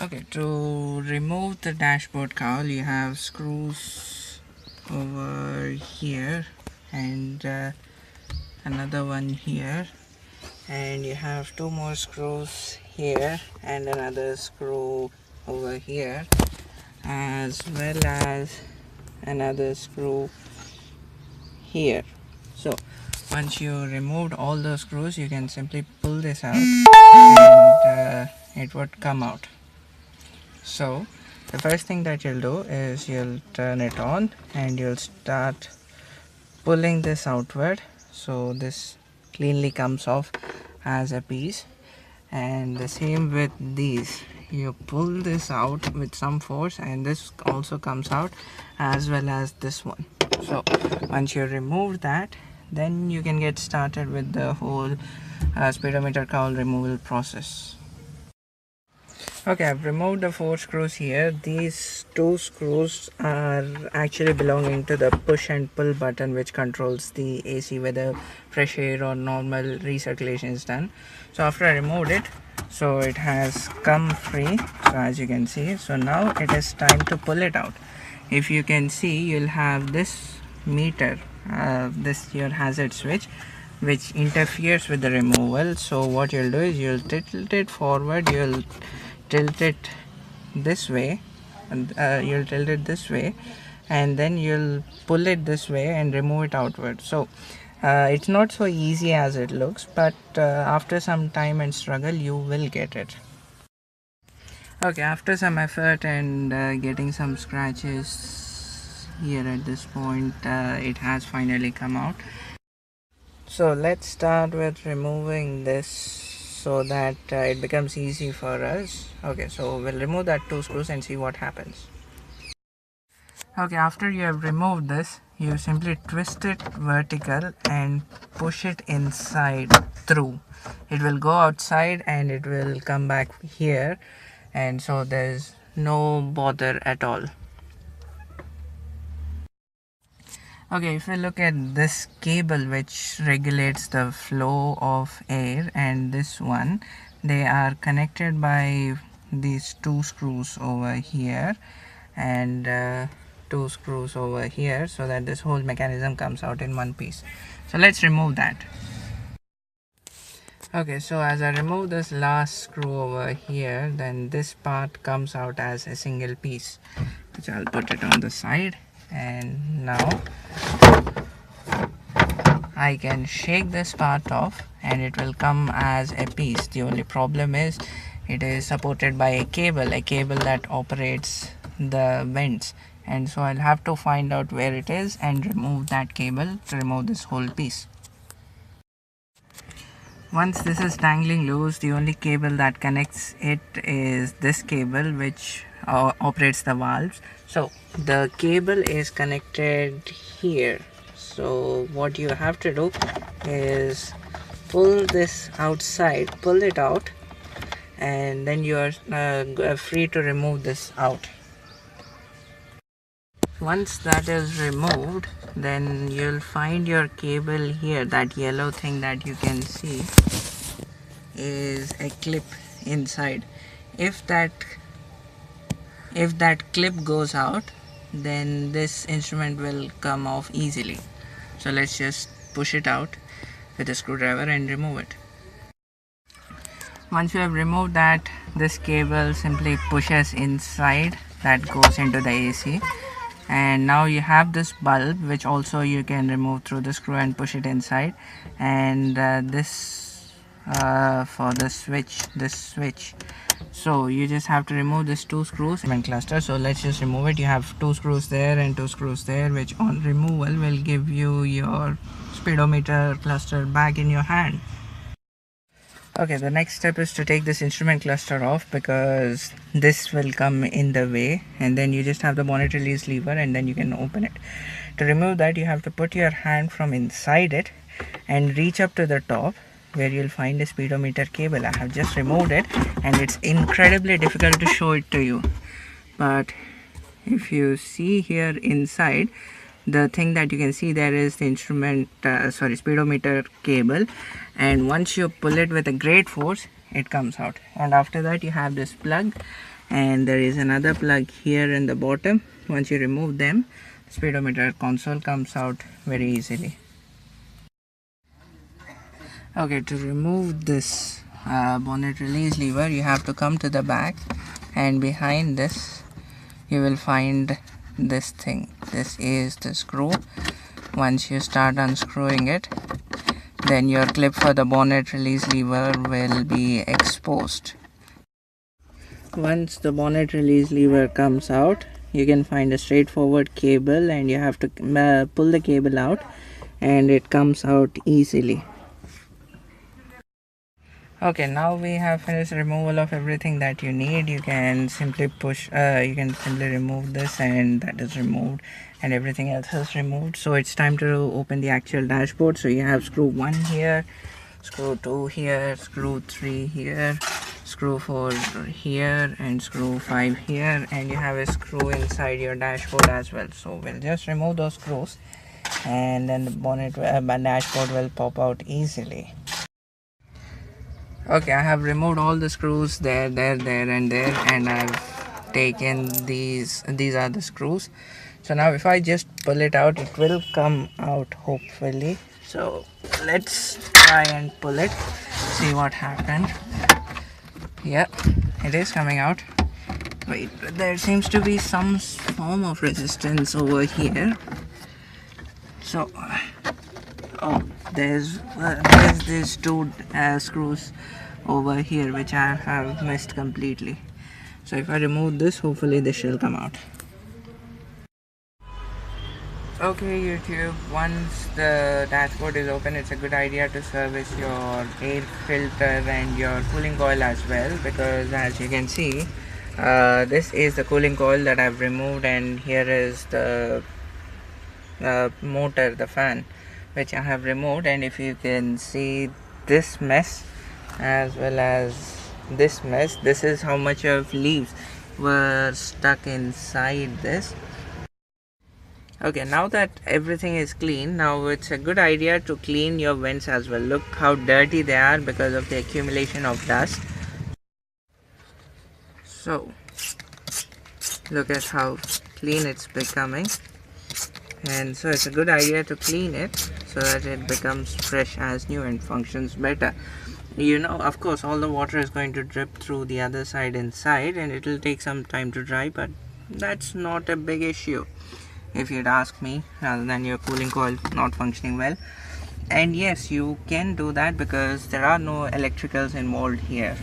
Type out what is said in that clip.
Okay, to remove the dashboard cowl, you have screws over here and another one here, and you have two more screws here and another screw over here, as well as another screw here. So once you removed all those screws, you can simply pull this out and it would come out. So the first thing that you'll do is you'll turn it on and you'll start pulling this outward, so this cleanly comes off as a piece. And the same with these, you pull this out with some force and this also comes out, as well as this one. So once you remove that, then you can get started with the whole speedometer cowl removal process. Okay, I've removed the 4 screws here. These 2 screws are actually belonging to the push and pull button, which controls the AC, whether fresh air or normal recirculation is done. So after I removed it, so it has come free, so as you can see. So now it is time to pull it out. If you can see, you'll have this meter, this your hazard switch, which interferes with the removal. So what you'll do is you'll tilt it forward, you'll tilt it this way, and you'll tilt it this way, and then you'll pull it this way and remove it outward. So it's not so easy as it looks, but after some time and struggle you will get it. Okay, after some effort and getting some scratches here at this point, it has finally come out. So let's start with removing this so that it becomes easy for us. Okay, so we'll remove that 2 screws and see what happens. Okay, after you have removed this, you simply twist it vertical and push it inside through. It will go outside and it will come back here, and so there's no bother at all. Okay, if we look at this cable which regulates the flow of air and this one, they are connected by these 2 screws over here and 2 screws over here, so that this whole mechanism comes out in one piece. So let's remove that. Okay, so as I remove this last screw over here, then this part comes out as a single piece, which I'll put it on the side. And now I can shake this part off and it will come as a piece. The only problem is it is supported by a cable that operates the vents, and so I'll have to find out where it is and remove that cable to remove this whole piece. Once this is dangling loose, the only cable that connects it is this cable which operates the valves. So the cable is connected here. So what you have to do is pull this outside, pull it out, and then you are free to remove this out. Once that is removed, then you'll find your cable here. That yellow thing that you can see is a clip inside. If that clip goes out, then this instrument will come off easily. So let's just push it out with a screwdriver and remove it. Once you have removed that, this cable simply pushes inside, that goes into the AC. And now you have this bulb, which also you can remove through the screw and push it inside, and this for the switch, so you just have to remove this 2 screws and cluster. So let's just remove it. You have 2 screws there and 2 screws there, which on removal will give you your speedometer cluster back in your hand. Okay, the next step is to take this instrument cluster off, because this will come in the way, and then you just have the bonnet release lever and then you can open it. To remove that, you have to put your hand from inside it and reach up to the top, where you'll find a speedometer cable. I have just removed it and it's incredibly difficult to show it to you, but if you see here inside, the thing that you can see there is the speedometer cable, and once you pull it with a great force, it comes out. And after that, you have this plug and there is another plug here in the bottom. Once you remove them, speedometer console comes out very easily. Okay, to remove this bonnet release lever, you have to come to the back, and behind this you will find this thing. This is the screw. Once you start unscrewing it, then your clip for the bonnet release lever will be exposed. Once the bonnet release lever comes out, you can find a straightforward cable, and you have to pull the cable out, and it comes out easily. Okay, now we have finished removal of everything that you need. You can simply remove this, and that is removed, and everything else is removed. So it's time to open the actual dashboard. So you have screw 1 here, screw 2 here, screw 3 here, screw 4 here, and screw 5 here, and you have a screw inside your dashboard as well. So we'll just remove those screws, and then the dashboard will pop out easily. Okay, I have removed all the screws there, and I've taken these are the screws. So now if I just pull it out, it will come out hopefully. So let's try and pull it, see what happened. Yeah, it is coming out. Wait, there seems to be some form of resistance over here. So there's these 2 screws over here which I have missed completely. So if I remove this, hopefully this shall come out. Okay YouTube, once the dashboard is open, it's a good idea to service your air filter and your cooling coil as well, because as you can see, this is the cooling coil that I've removed, and here is the motor, the fan, which I have removed. And if you can see this mess as well as this mess, this is how much of leaves were stuck inside this. Okay, now that everything is clean, now it's a good idea to clean your vents as well. Look how dirty they are because of the accumulation of dust. So look at how clean it's becoming, and so it's a good idea to clean it so that it becomes fresh as new and functions better. You know, of course, all the water is going to drip through the other side inside, and it will take some time to dry, but that's not a big issue if you'd ask me, rather than your cooling coil not functioning well. And yes, you can do that because there are no electricals involved here.